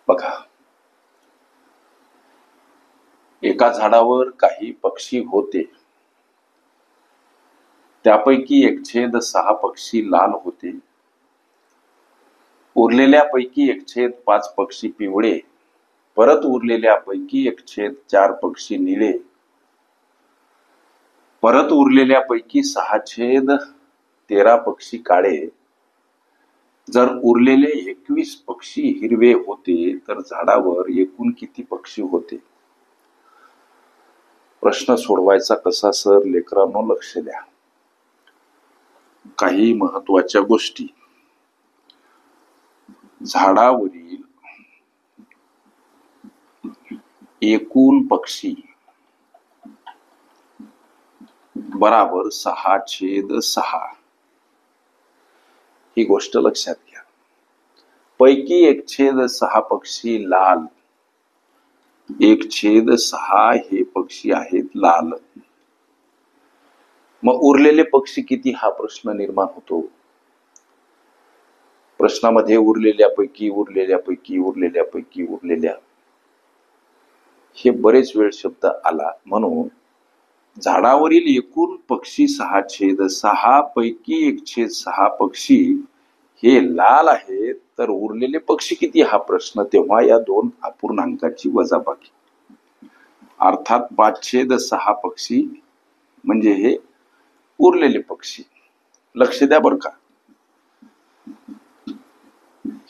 बघा, एका झाडावर काही पक्षी होते. त्यापैकी 1/6 पक्षी लाल होते. उरलेल्यापैकी 1/5 पक्षी पिवळे, परत उरलेल्यापैकी 1/4 पक्षी निळे, परत उरलेल्यापैकी 6/13 पक्षी काळे. जर उरलेले 21 पक्षी हिरवे होते तर झाडावर एकूण किती पक्षी होते? प्रश्न सोडवायचा कसा सर? लेकरांनो लक्ष द्या. काही महत्वाच्या गोष्टी. झाडावरील एकूण पक्षी बराबर 6/6. ही गोष्ट लक्षात घ्या. पैकी 1/6 पक्षी लाल, 1/6 हे पक्षी आहेत लाल. मग उरलेले पक्षी किती हा प्रश्न निर्माण होतो. प्रश्नामध्ये उरलेल्यापैकी हे बरेच वेळ शब्द आला. म्हणून झाडावरील एकूण पक्षी 6/6 पैकी 1/6 पक्षी हे लाल आहेत. तर उरलेले पक्षी किती हा प्रश्न. तेव्हा या दोन अपूर्णांकाची वजाबाकी, अर्थात 5/6 पक्षी म्हणजे हे उरलेले पक्षी. लक्ष द्या बरं का,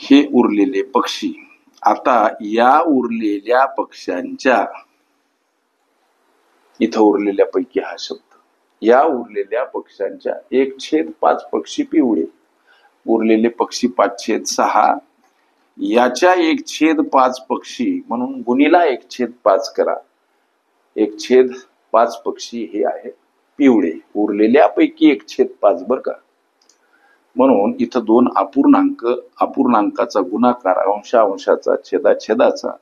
हे उरलेले पक्षी. आता या उरलेल्या पक्ष्यांच्या, इथं उरलेल्यापैकी हा शब्द, या उरलेल्या पक्ष्यांच्या 1/5 पक्षी पिवळे, उरलेले पक्षी 5/6, याच्या 1/5 पक्षी म्हणून गुणीला 1/5 करा. 1/5 पक्षी हे आहे पिवळे, उरलेल्यापैकी 1/5 बर का. म्हणून इथं दोन अपूर्णांक, अपूर्णांकाचा गुणाकार, अंशाचा छेदाचा,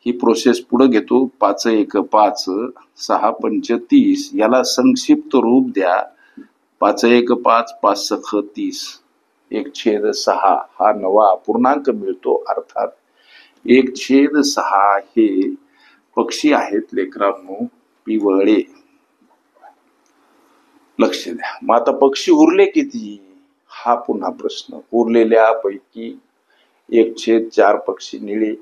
ही प्रोसेस पुढे घेतो. 5×1 5, 6×5 30, याला संक्षिप्त रूप द्या. 5×1 5, 5×6 30, 1/6 हा नवा अपूर्णांक मिळतो. अर्थात 1/6 हे पक्षी आहेत लेकरांनो पिवळे. लक्ष द्या. मग आता पक्षी उरले किती हा पुन्हा प्रश्न. उरलेल्यापैकी 1/4 पक्षी निळे.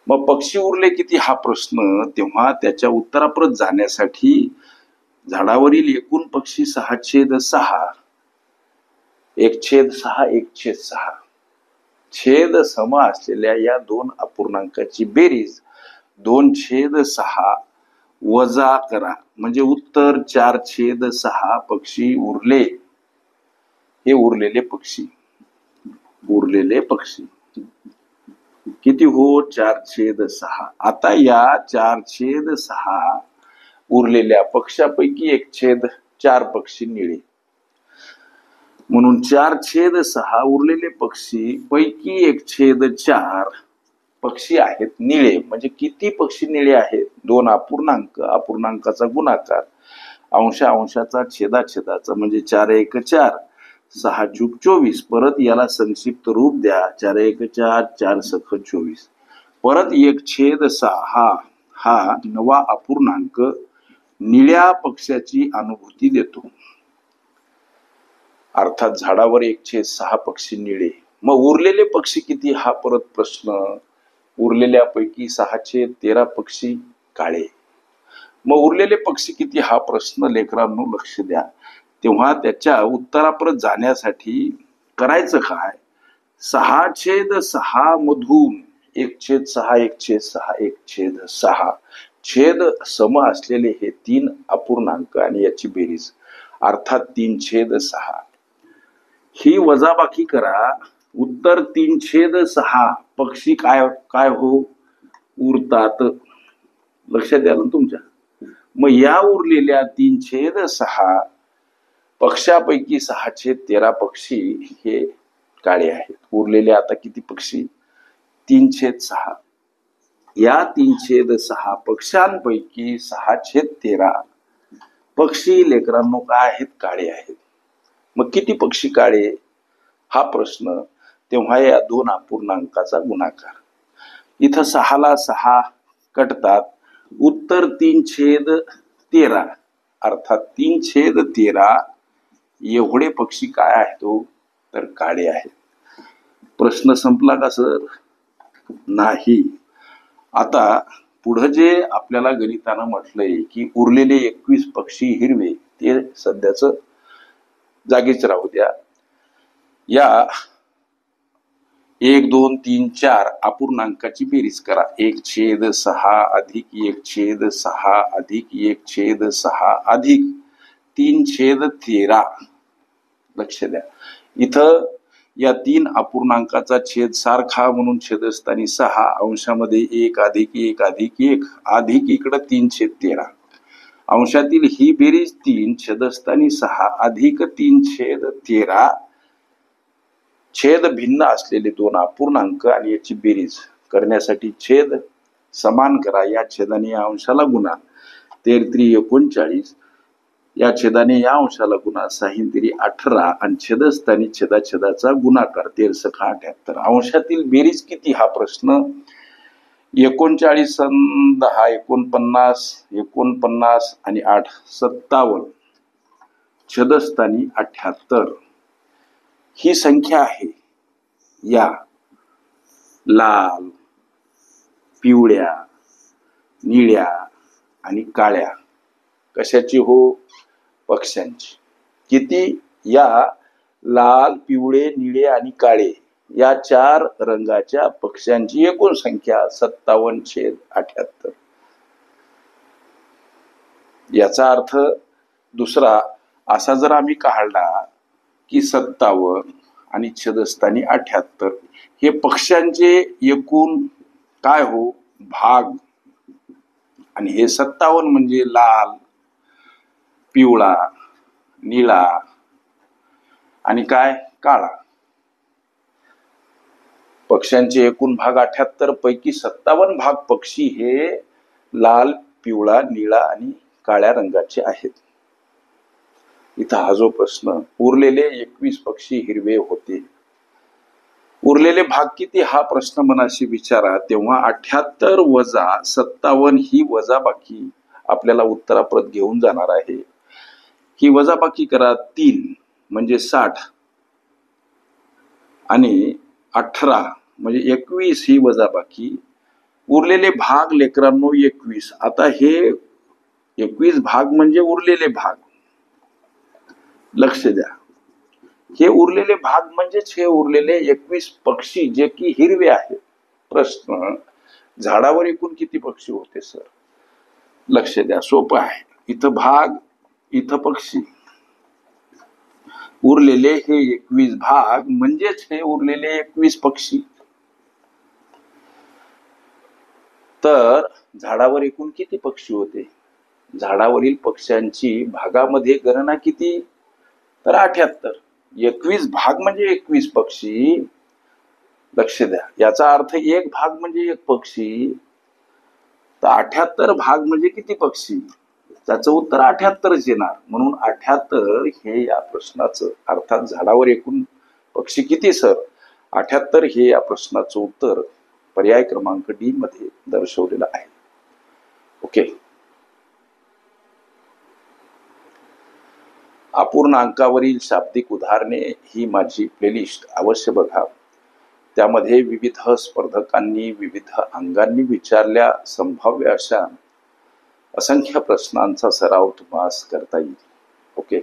मग पक्षी उरले किती हा प्रश्न. तेव्हा त्याच्या उत्तराप्रत जाण्यासाठी झाडावरील एकूण पक्षी 6/6, 1/6 छेद सम असलेल्या या दोन अपूर्णांकाची बेरीज 2/6 वजा करा. म्हणजे उत्तर 4/6 पक्षी उरले. हे उरलेले पक्षी किती हो? 4/6. आता या 4/6 उरलेल्या पक्षापैकी 1/4 पक्षी निळे. म्हणून 4/6 उरलेले पक्षी पैकी 1/4 पक्षी आहेत निळे. म्हणजे किती पक्षी निळे आहेत? दोन अपूर्णांक, अपूर्णांकाचा गुणाकार, अंशाचा छेदाचा, म्हणजे 4×1 4, 6×24. परत याला संक्षिप्त रूप द्या. 4×1 4, 4×6 24. परत 1/6 हा नवा अपूर्णांक निळ्या पक्षाची अनुभूती देतो. अर्थात झाडावर 1/6 पक्षी निळे. मग उरलेले पक्षी किती हा परत प्रश्न. उरलेल्यापैकी 6/13 पक्षी काळे. मग उरलेले पक्षी किती हा प्रश्न. लेकरांनो लक्ष द्या. तेव्हा त्याच्या उत्तराप्रत जाण्यासाठी करायचं काय. 6/6 मधून 1/6 छेद सम असलेले हे तीन अपूर्णांक आणि याची बेरीज, अर्थात 3/6. ही वजाबाकी करा. उत्तर 3/6 पक्षी काय हो उरतात. लक्षात द्या ना तुमच्या. मग या उरलेल्या 3/6 पक्षापैकी 6/13 पक्षी हे काळे आहेत. उरलेले आता किती पक्षी? 3/6. या 3/6 पक्षांपैकी 6/13 पक्षी लेकरांनो काय आहेत? काळे आहेत. मग किती पक्षी काळे हा प्रश्न. तेव्हा या दोन अपूर्णांकाचा गुणाकार. इथं 6 ला 6 कटतात, उत्तर 3/13 अर्थात 3/13 एवढे पक्षी काय आहेत तो तर काळे आहेत. प्रश्न संपला का सर? नाही. आता पुढे जे आपल्याला गणितानं म्हटलंय की उरलेले 21 पक्षी हिरवे ते सध्याच जागीच राहू द्या. या 1 2 3 4 अपूर्णांकाची बेरीज करा. 1/6 अधिक 1/6 अधिक 1/6 अधिक 3/13. लक्ष द्या, इथं या 3 अपूर्णांकाचा छेद सारखा म्हणून छेदस्थानी 6, अंशामध्ये 1 अधिक 1 अधिक 1 अधिक इकडं 3/13. अंशातील ही बेरीज 3, छेदस्थानी 6 अधिक 3/13. छेद भिन्न असलेले दोन अपूर्णांक आणि याची बेरीज करण्यासाठी छेद समान करा. या छेदाने या अंशाला गुणा, 13 39. या छेदाने या अंशाला गुणा, 6 18 आणि छेदस्थानी छेदाछेदाचा गुणाकार, 13 78. अंशातील बेरीज किती हा प्रश्न. 39 10 49 49 आणि 8 57. छेदस्थानी 78. ही संख्या आहे या लाल, पिवळ्या, निळ्या आणि काळ्या कशाची हो? पक्ष्यांची. किती? या लाल, पिवळे, निळे आणि काळे या 4 रंगाच्या पक्ष्यांची एकूण संख्या 57/78. याचा अर्थ दुसरा असा जर आम्ही काढला की 57 आणि छेदस्थानी 78 हे पक्ष्यांचे एकूण काय हो? भाग. आणि हे 57 म्हणजे लाल, पिवळा, निळा आणि काय? काळा. पक्ष्यांचे एकूण भाग 78 पैकी 57 भाग पक्षी हे लाल, पिवळा, निळा आणि काळ्या रंगाचे आहेत. इथं हा जो प्रश्न, उरलेले 21 पक्षी हिरवे होते, उरलेले भाग किती हा प्रश्न मनाशी विचारा. तेव्हा 78 वजा 57 ही वजाबाकी आपल्याला उत्तराप्रत घेऊन जाणार आहे. ही वजाबाकी करा. 3 म्हणजे 60 आणि 18 म्हणजे 21 ही वजाबाकी. उरलेले भाग लेकरांनो 21. आता हे 21 भाग म्हणजे उरलेले भाग. लक्ष द्या, हे उरलेले भाग म्हणजेच हे उरलेले 21 पक्षी जे की हिरवे आहेत. प्रश्न, झाडावर एकूण किती पक्षी होते सर? लक्ष द्या, सोपं आहे. इथं भाग, इथं पक्षी. उरलेले हे 21 भाग म्हणजेच हे उरलेले 21 पक्षी. तर झाडावर एकूण किती पक्षी होते? झाडावरील पक्ष्यांची भागामध्ये गणना किती? तर 78. 21 भाग म्हणजे 21 पक्षी. लक्ष द्या, याचा अर्थ एक भाग म्हणजे एक पक्षी. तर 78 भाग म्हणजे किती पक्षी? त्याचं उत्तर 78च येणार. म्हणून 78 हे या प्रश्नाचं, अर्थात झाडावर एकूण पक्षी किती सर? 78 हे या प्रश्नाचं उत्तर पर्याय क्रमांक डी मध्ये दर्शवलेलं आहे. ओके. अपूर्णांकावरील शाब्दिक उदाहरणे ही माझी प्लेलिस्ट अवश्य बघा. त्यामध्ये विविध स्पर्धकांनी विविध अंगांनी विचारल्या संभाव्य अशा असंख्य प्रश्नांचा सराव तुम्हास करता येईल. ओके.